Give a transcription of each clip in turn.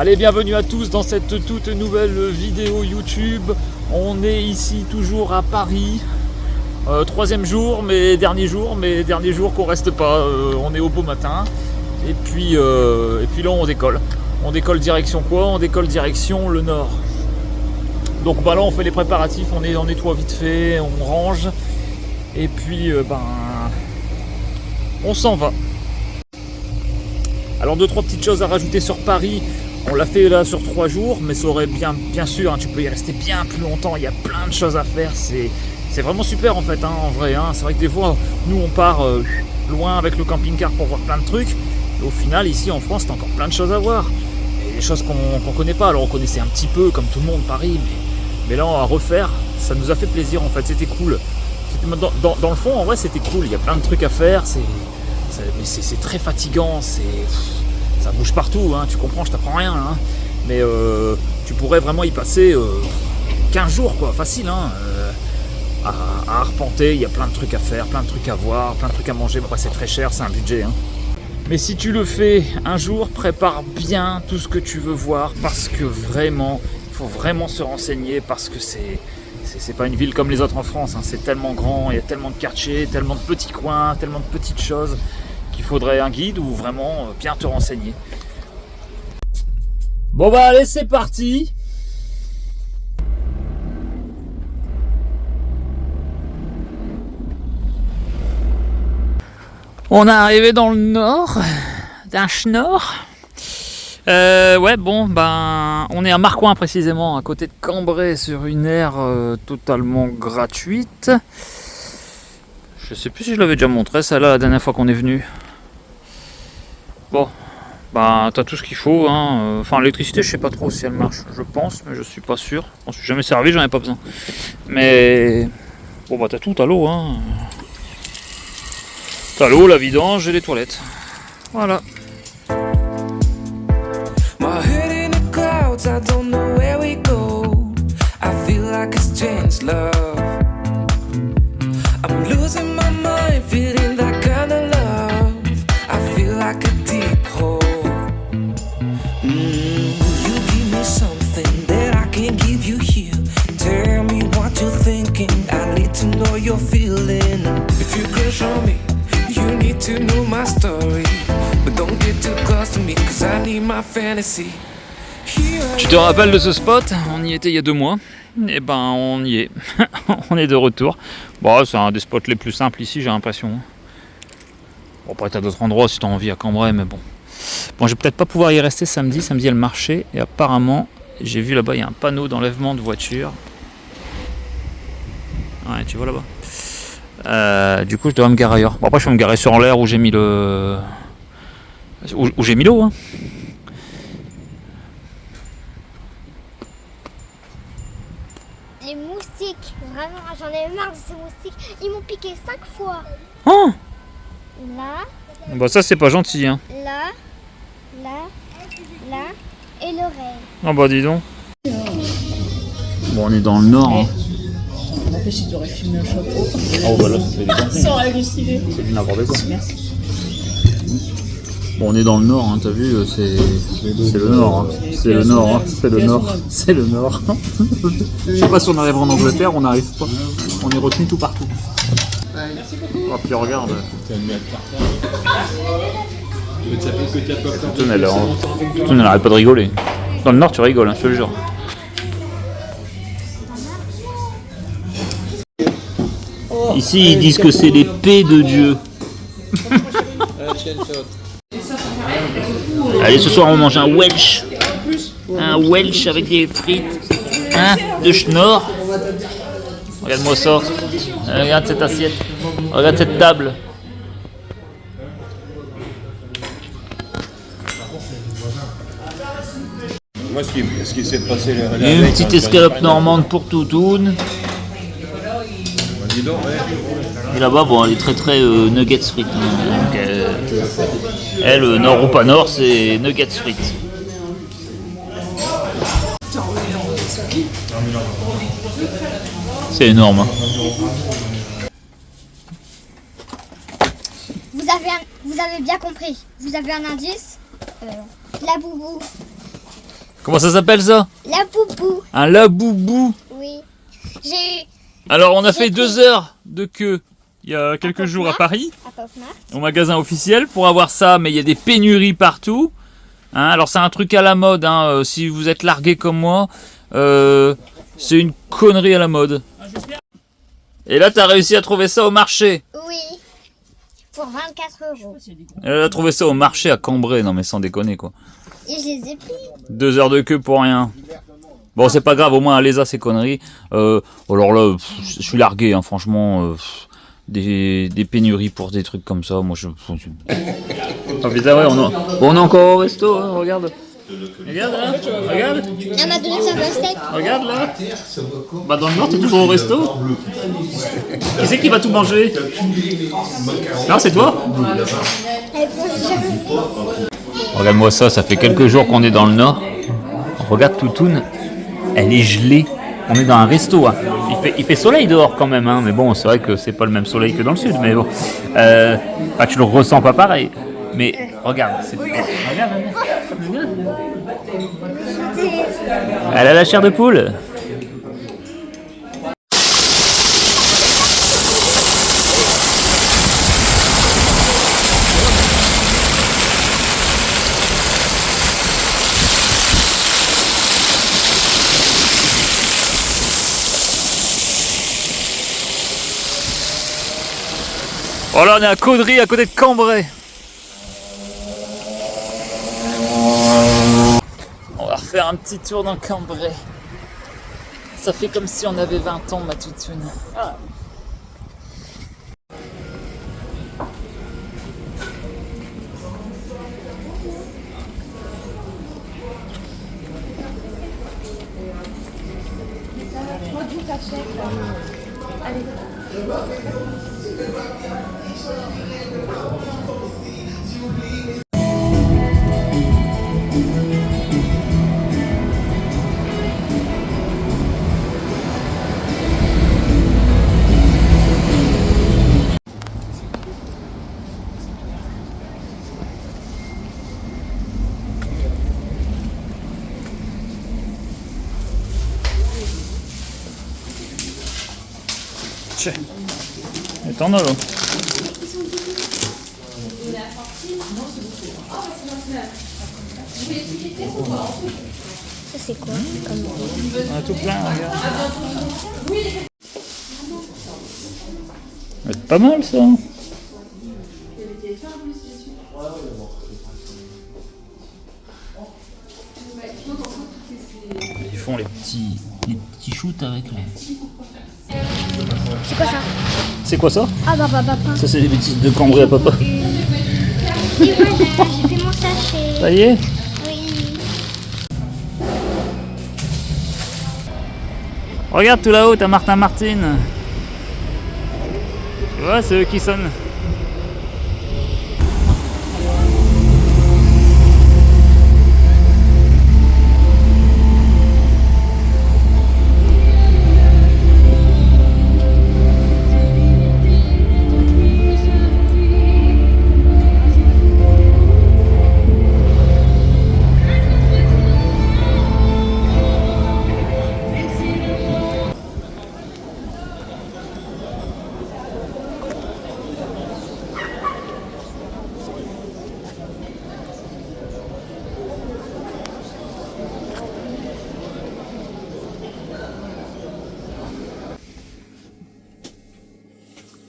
Allez, bienvenue à tous dans cette toute nouvelle vidéo YouTube. On est ici toujours à Paris. Troisième jour, mais dernier jour qu'on reste pas. On est au beau matin. Et puis là on décolle. On décolle direction quoi? On décolle direction le nord. Donc bah là on fait les préparatifs, on nettoie vite fait, on range. Et puis on s'en va. Alors 2-3 petites choses à rajouter sur Paris. On l'a fait là sur 3 jours, mais ça aurait bien sûr, hein, tu peux y rester bien plus longtemps, il y a plein de choses à faire, c'est vraiment super en fait, hein, en vrai, hein. C'est vrai que des fois, nous on part loin avec le camping-car pour voir plein de trucs, et au final ici en France, t'as encore plein de choses à voir, et des choses qu'on connaît pas. Alors on connaissait un petit peu, comme tout le monde, Paris, mais là à refaire, ça nous a fait plaisir en fait, c'était cool. Dans le fond, en vrai, c'était cool, il y a plein de trucs à faire, mais c'est très fatigant, ça bouge partout, hein, tu comprends, je t'apprends rien, hein, mais tu pourrais vraiment y passer 15 jours, quoi, facile, hein, à arpenter. Il y a plein de trucs à faire, plein de trucs à voir, plein de trucs à manger. Bon, c'est très cher, c'est un budget, hein. Mais si tu le fais un jour, prépare bien tout ce que tu veux voir, parce que vraiment, il faut vraiment se renseigner, parce que c'est pas une ville comme les autres en France, hein. C'est tellement grand, il y a tellement de quartiers, tellement de petits coins, tellement de petites choses, qu'il faudrait un guide ou vraiment bien te renseigner. Bon bah allez, c'est parti. On est arrivé dans le nord d'un schnorr. Ouais, bon, ben, on est à Marcoing précisément, à côté de Cambrai, sur une aire totalement gratuite. Je sais plus si je l'avais déjà montré, celle-là, la dernière fois qu'on est venu. Bon, ben, t'as tout ce qu'il faut, hein. Enfin, l'électricité, je sais pas trop si elle marche, je pense, mais je suis pas sûr. Je suis jamais servi, j'en ai pas besoin. Mais, bon, bah, t'as tout, t'as l'eau, hein. T'as l'eau, la vidange et les toilettes. Voilà. I don't know where we go. I feel like a strange love. I'm losing my mind, feeling that kind of love. I feel like a deep hole. Will you give me something that I can't give you here? Tell me what you're thinking, I need to know you're feeling. If you crush on me, you need to know my story. But don't get too close to me, cause I need my fantasy. Tu te rappelles de ce spot? On y était il y a 2 mois. Et ben on y est. On est de retour. Bon, c'est un des spots les plus simples ici, j'ai l'impression. Bon, après t'as d'autres endroits si t'as envie à Cambrai, mais bon. Bon, je vais peut-être pas pouvoir y rester samedi. Samedi il y a le marché. Et apparemment, j'ai vu là-bas, il y a un panneau d'enlèvement de voitures. Ouais, tu vois là-bas. Du coup, je devrais me garer ailleurs. Bon, après, je vais me garer sur l'air où j'ai mis le... Où j'ai mis l'eau, hein. Les moustiques, vraiment, j'en ai marre de ces moustiques. Ils m'ont piqué 5 fois. Oh, Là, bah ça c'est pas gentil, hein. là, et l'oreille. Ah bah dis donc. Bon, on est dans le nord, hein. N'empêche, si tu aurais filmé un chapeau. Oh bah là ça fait des campings. Ça aurait été stylé. C'est du n'importe quoi. Merci. Bon, on est dans le nord, hein, t'as vu, c'est le nord, hein. C'est le nord, hein. C'est le nord, c'est le nord. Je sais pas si on arrivera en Angleterre, on n'arrive pas. On est retenu tout partout. Oh, puis regarde. Tout elle arrête pas de rigoler. Dans le nord, tu rigoles, hein, je te le jure. Ici, ils disent que c'est les paix de Dieu. Allez, ce soir on mange un Welsh. Un Welsh avec des frites. Hein, de schnorr. Regarde-moi ça. Regarde cette assiette. Regarde cette table. Moi, ce qui s'est passé là. Et une petite escalope normande pour Toutoune. Dis donc, ouais. Et là-bas, bon, elle est très nuggets frites. Hein. Donc, elle, nord ou pas nord, c'est nuggets frites. C'est énorme. Hein. Vous avez bien compris. Vous avez un indice. La boubou. Comment ça s'appelle ça? La poupou. Un laboubou. Oui. J'ai eu Alors on a fait 2 heures de queue il y a quelques jours à Paris, à Pop-Mart. au magasin officiel, pour avoir ça, mais il y a des pénuries partout. Hein, alors c'est un truc à la mode, hein, si vous êtes largué comme moi, c'est une connerie à la mode. Et là t'as réussi à trouver ça au marché. Oui. Pour 24 €. Elle a trouvé ça au marché à Cambrai, non mais sans déconner quoi. Et je les ai pris. 2 heures de queue pour rien. Bon c'est pas grave, au moins elle les a ces conneries. Alors là, je suis largué, hein, franchement. Des pénuries pour des trucs comme ça, moi je... Oh putain ouais, on est encore au resto, hein, regarde. Regarde là, regarde. Elle m'a donné sa pastèque. Regarde là. Bah dans le Nord t'es toujours au resto. Qui c'est qui va tout manger? Non c'est toi. Elle peut jamais. Regarde-moi ça, ça fait quelques jours qu'on est dans le Nord. Regarde Toutoune, elle est gelée. On est dans un resto, hein. Il fait soleil dehors quand même, hein. Mais bon, c'est vrai que c'est pas le même soleil que dans le sud, mais bon. Enfin, tu le ressens pas pareil. Mais regarde, regarde. Elle a la chair de poule. Oh là, on est à Caudry, à côté de Cambrai. On va refaire un petit tour dans Cambrai. Ça fait comme si on avait 20 ans, ma toutoune. Ah. Tiens, et t'en as là. Ça c'est quoi? On a tout plein, regarde. C'est pas mal ça. Ils font les petits shoots avec les... C'est quoi ça? C'est quoi ça? Ah bah papa. Ça c'est des bêtises de Cambrai à papa. Et voilà, j'ai fait mon sachet. Ça y est? Oui. Regarde tout là-haut, t'as Martin Martine. Tu vois, c'est eux qui sonnent.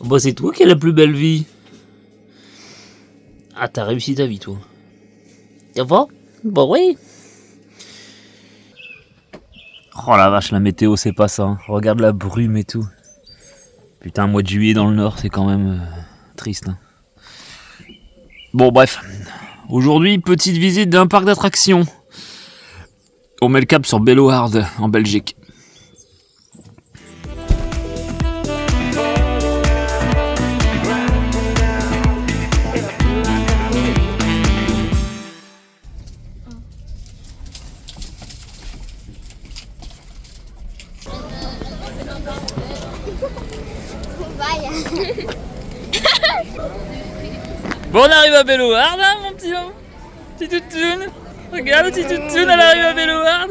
Bah c'est toi qui as la plus belle vie. Ah t'as réussi ta vie toi. Ça va? Bah oui. Oh la vache, la météo c'est pas ça. Regarde la brume et tout. Putain, mois de juillet dans le nord c'est quand même triste. Hein. Bon bref. Aujourd'hui, petite visite d'un parc d'attractions. On met le cap sur Bellohard en Belgique. Bon, on arrive à Bellohard, hein, mon petit toutoune. Regarde si tu te tournes, elle arrive à Bellouard.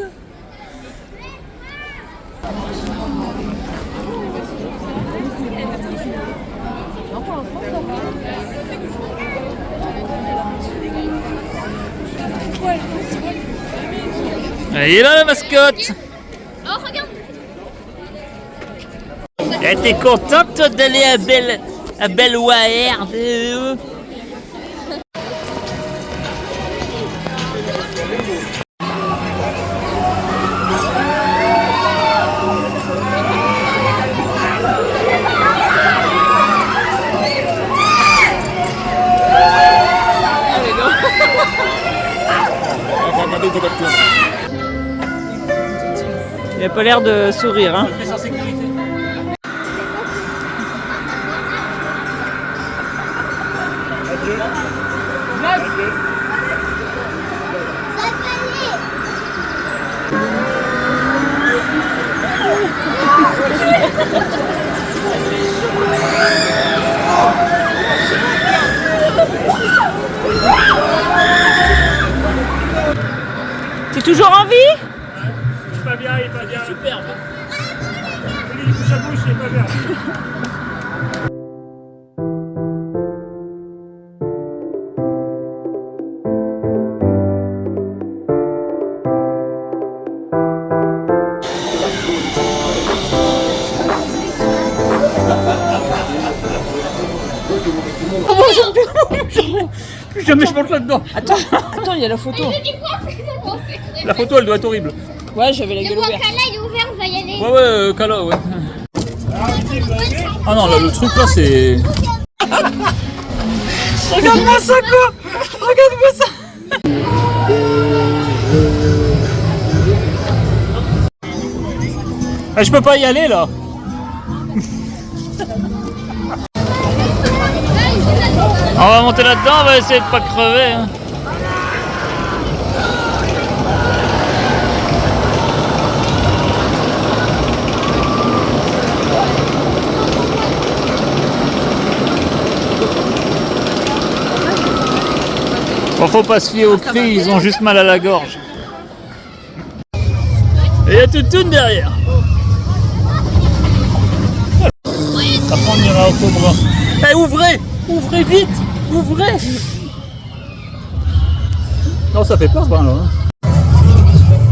Et là la mascotte. Oh, regarde. T'es contente toi d'aller à Bellouard? Il a pas l'air de sourire, hein. Sans sécurité. Ça va aller. T'es toujours en vie? Il est pas bien, il est pas bien. Superbe. Il bouge à bouche, il est pas bien. Plus jamais je monte là-dedans. Attends, il y a la photo. La photo, elle doit être horrible. Ouais, j'avais la Le gueule ouverte. Wakala, il est ouvert, on va y aller. Ouais, Kala, ouais. Ah non, là, le truc là, c'est. Regarde-moi ça, quoi. Regarde-moi ça. Ah, je peux pas y aller là. On va monter là-dedans, on va essayer de pas crever. Hein. Bon, faut pas se fier aux cris, ils ont juste mal à la gorge. Et il y a Toutoune derrière. Après on ira au Cobra. Eh, ouvrez! Ouvrez vite! Ouvrez! Non, ça fait peur ce brin là.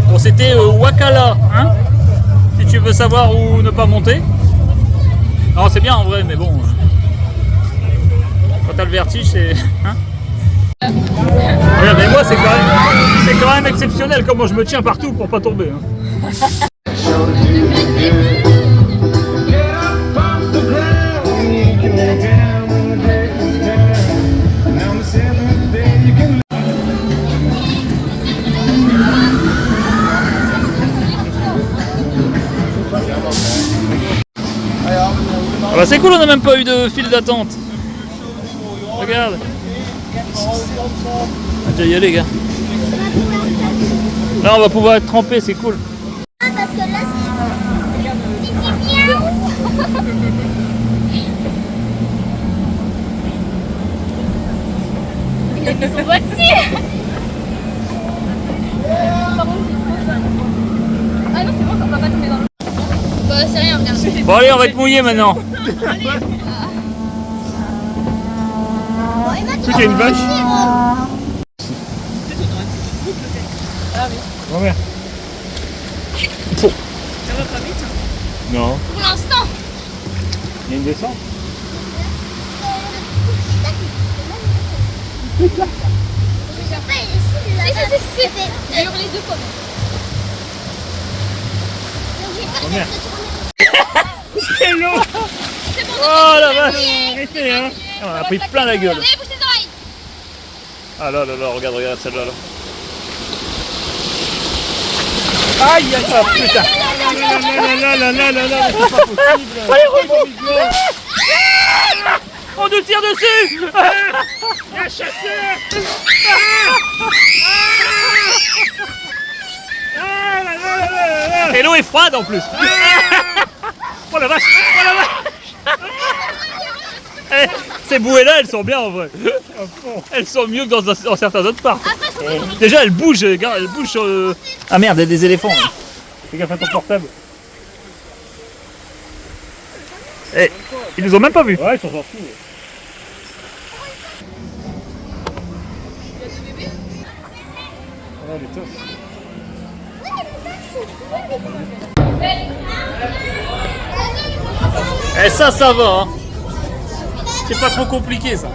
Bon, c'était Wakala, hein? Si tu veux savoir où ne pas monter. Non, c'est bien en vrai, mais bon. Quand t'as le vertige, c'est. Hein? Regarde, mais moi, c'est quand même exceptionnel comment je me tiens partout pour pas tomber. Hein. Ah bah c'est cool, on n'a même pas eu de file d'attente. Regarde. On va déjà y aller, gars. Là, on va pouvoir être trempé, c'est cool. Ah, parce que là, c'est bien. Il a mis son doigt dessus. Ah non, c'est bon, ça va pas tomber dans l'eau. Bah, c'est rien, regarde. Bon, allez, on va être mouillé maintenant. Tu qu'il y a une vache. Grand-mère. Ça va pas vite, hein. Non. Pour l'instant. Il y a une descente. J'ai hurlé deux fois. Grand-mère. Hello. Oh la vache. Arrêtez, hein. On a pris plein la gueule. Allez, bouge tes oreilles. Ah là là là, regarde celle-là là. Aïe aïe, ah putain. C'est pas possible. Allez, remonte. On nous tire dessus. Un chasseur. Et l'eau est froide en plus. Oh la vache. Oh la vache. Ces bouées-là, elles sont bien en vrai. Elles sont mieux que dans certains autres parcs. Déjà, elles bougent, regarde, elles bougent sur le... Ah merde, il y a des éléphants. Là. Fais gaffe à ton portable. Eh, ils nous ont même pas vus. Ouais, ils sont sortis. Ouais, les tosses. Eh ça va, hein. C'est pas trop compliqué ça.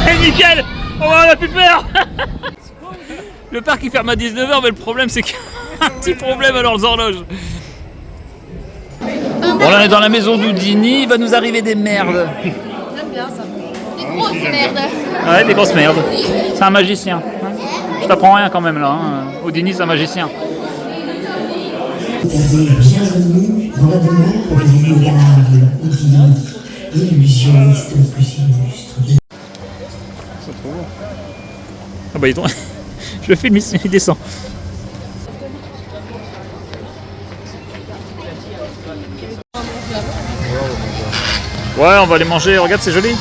Eh nickel, on a plus peur. Le parc il ferme à 19h, mais le problème c'est qu'il y a un petit problème à leurs horloges. Bon là on est dans la maison d'Houdini, il va nous arriver des merdes. J'aime bien ça. Des grosses merdes. Ouais, des grosses merdes. C'est un magicien. Je t'apprends rien quand même là. Hein. Houdini c'est un magicien. Bienvenue dans la demeure vénérable Houdini, l'illusionniste le plus illustre de... Ah bah je le filme, il descend. Ouais, on va aller manger, regarde c'est joli.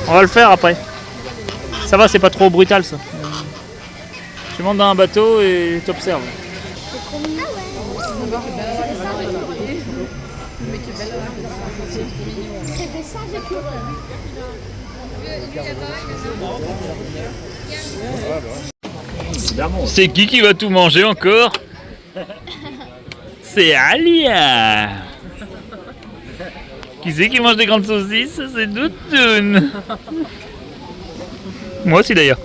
On va le faire après. Ça va, c'est pas trop brutal ça. Tu montes dans un bateau et t'observes. C'est des singes et tout. C'est qui va tout manger encore? C'est Alia. Qui c'est qui mange des grandes saucisses? C'est Doutoune. Moi aussi d'ailleurs.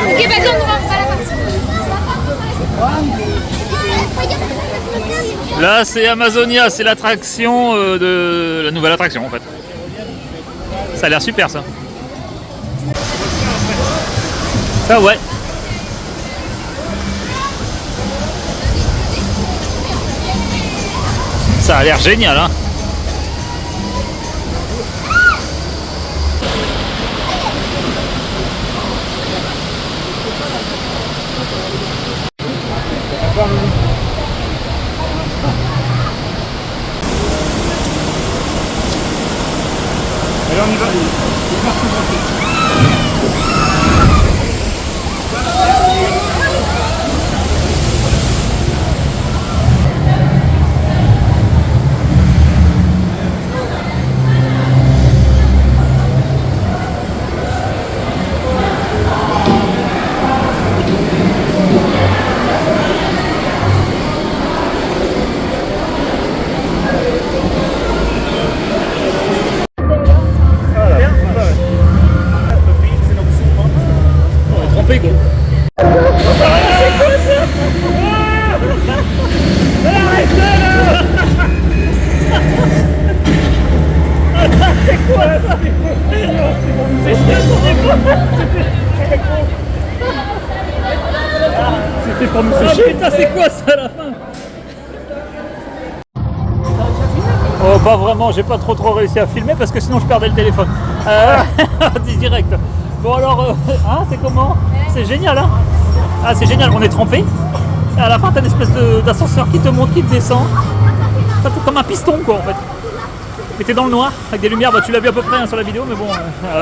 Ok, vas-y, on va à la partie. Là c'est Amazonia, c'est l'attraction de la nouvelle attraction en fait. Ça a l'air super ça. Ah ouais. Ça a l'air génial hein. Allez, on y va. Trompé quoi. C'était pour nous Oh sécher. putain c'est quoi ça à la fin? Oh pas vraiment, j'ai pas trop réussi à filmer parce que sinon je perdais le téléphone. Direct. Bon alors, hein, c'est comment? C'est génial hein. Ah c'est génial, on est trempé. Et à la fin t'as une espèce d'ascenseur qui te monte, qui te descend. C'est comme un piston quoi en fait. Et t'es dans le noir avec des lumières, bah, tu l'as vu à peu près hein, sur la vidéo mais bon,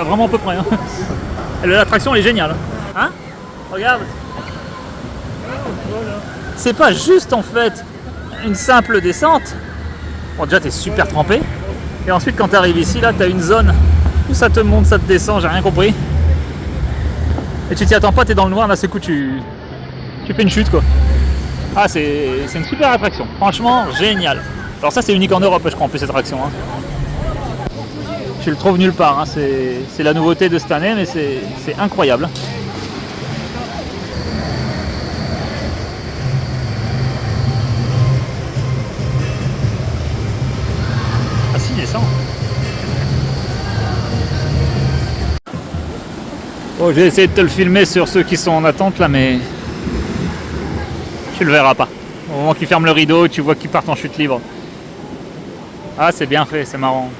vraiment à peu près. Hein. L'attraction elle est géniale. Hein? Regarde. C'est pas juste en fait une simple descente. Bon déjà t'es super trempé. Et ensuite quand t'arrives ici là t'as une zone où ça te monte, ça te descend, j'ai rien compris. Et tu t'y attends pas, t'es dans le noir, d'un seul coup tu fais une chute quoi. Ah c'est une super attraction, franchement génial. Alors ça c'est unique en Europe je crois en plus cette attraction. Hein. Tu le trouves nulle part, hein. C'est la nouveauté de cette année mais c'est incroyable. Ah si, il descend. Bon, j'ai essayé de te le filmer sur ceux qui sont en attente là, mais Tu le verras pas. Au moment qu'il ferme le rideau, tu vois qu'il part en chute libre. Ah, c'est bien fait, c'est marrant.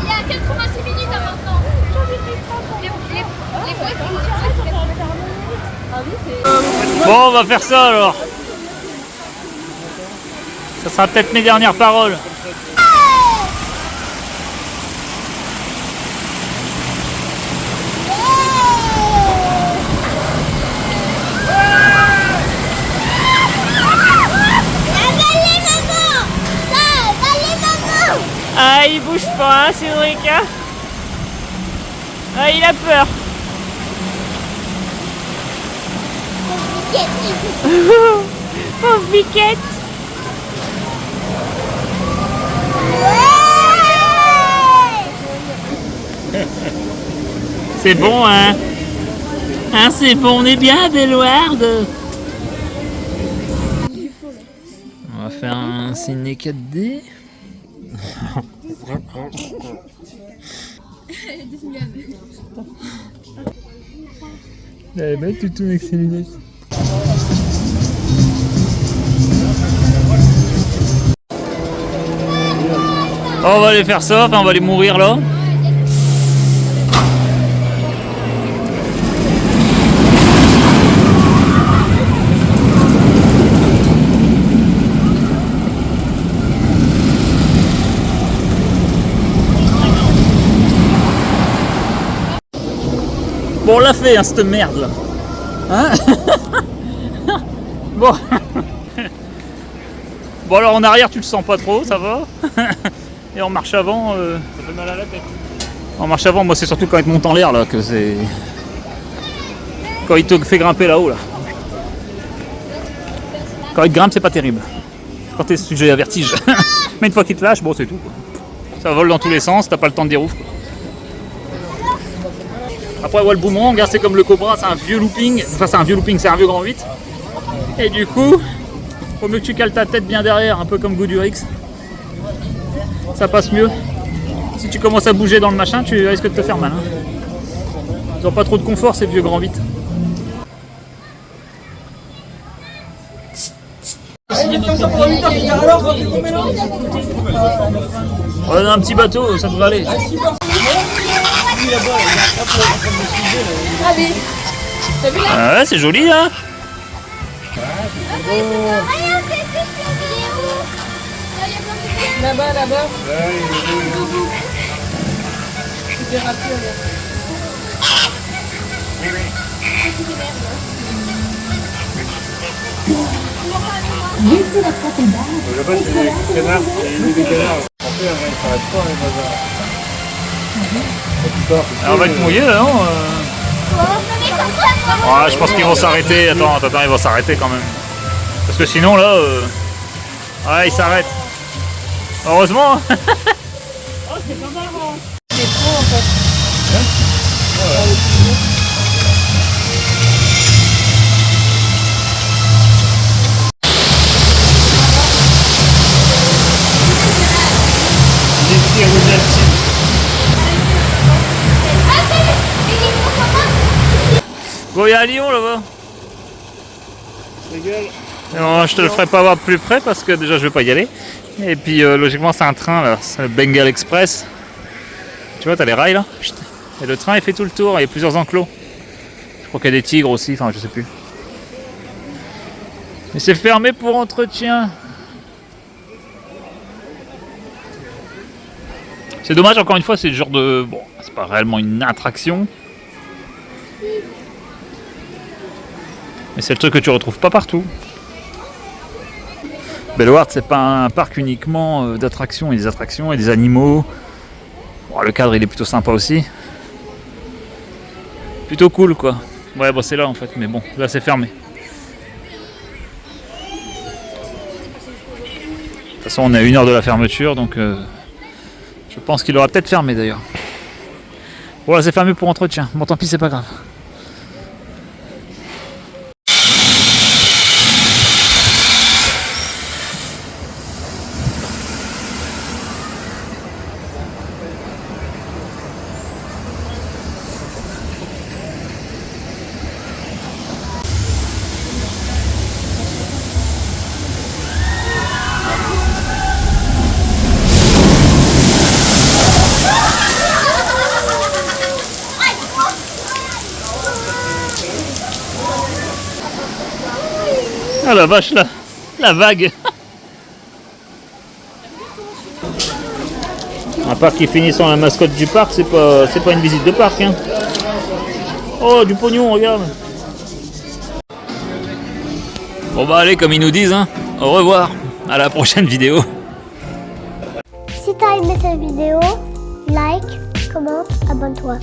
Il y a 86 minutes à maintenant. Bon, on va faire ça alors. Ça sera peut-être mes dernières paroles. Ah, il bouge pas, hein, Cédric, hein. Ah, il a peur. Pauvre Biquette. C'est bon, hein? Hein, c'est bon, on est bien, Belward. On va faire un ciné 4D. Elle met tout avec ses lunettes. On va aller faire ça, enfin on va aller mourir là. Bon, on l'a fait, hein, cette merde là. Hein? Bon. Bon, alors en arrière, tu le sens pas trop, ça va. Et en marche avant. Ça fait mal à la tête. En marche avant, moi, c'est surtout quand il te monte en l'air là que c'est. Quand il te fait grimper là-haut là. Quand il te grimpe, c'est pas terrible. Quand t'es sujet à vertige. Mais une fois qu'il te lâche, bon, c'est tout quoi. Ça vole dans tous les sens, t'as pas le temps de dire ouf quoi. Après, ouais, le boomerang, regarde, c'est comme le Cobra, c'est un vieux looping. Enfin, c'est un vieux looping, c'est un vieux grand 8. Et du coup, faut mieux que tu cales ta tête bien derrière, un peu comme Goudurix. Ça passe mieux. Si tu commences à bouger dans le machin, tu risques de te faire mal. Hein. Ils ont pas trop de confort, ces vieux grands 8. On a un petit bateau, ça devrait aller. Allez. T'as vu là? Ah ouais, c'est joli, hein. Là-bas, là-bas. Super rapide, là. Là-bas, c'est des canards. Il y a des canards. En fait, ils s'arrêtent pas, les bazars. Alors, on va être mouillé là, non Ah, je pense qu'ils vont s'arrêter. Attends, ils vont s'arrêter quand même. Parce que sinon là, ouais, ils s'arrêtent. Heureusement. Oh, c'est pas marrant. C'est trop en fait. Bon, il y a un lion là-bas. Non, je te le ferai pas voir de plus près parce que déjà je vais pas y aller. Et puis logiquement c'est un train là, c'est le Bengal Express. Tu vois, t'as les rails là. Et le train il fait tout le tour, il y a plusieurs enclos. Je crois qu'il y a des tigres aussi, enfin je sais plus. Mais c'est fermé pour entretien. C'est dommage, encore une fois, c'est le genre de... Bon, c'est pas réellement une attraction. Mais c'est le truc que tu retrouves pas partout. Bellewaerde, c'est pas un parc uniquement d'attractions, il y a des attractions et des animaux. Bon, le cadre il est plutôt sympa aussi. Plutôt cool quoi. Ouais bon c'est là en fait, mais bon, là c'est fermé. De toute façon on est à 1 heure de la fermeture, donc je pense qu'il aura peut-être fermé d'ailleurs. Bon là c'est fermé pour entretien, bon tant pis c'est pas grave. Ah la vache là, la vague. Un parc qui finit sans la mascotte du parc, c'est pas une visite de parc hein. Oh du pognon, regarde. Bon bah allez, comme ils nous disent hein, au revoir, à la prochaine vidéo. Si t'as aimé cette vidéo, like, commente, abonne-toi.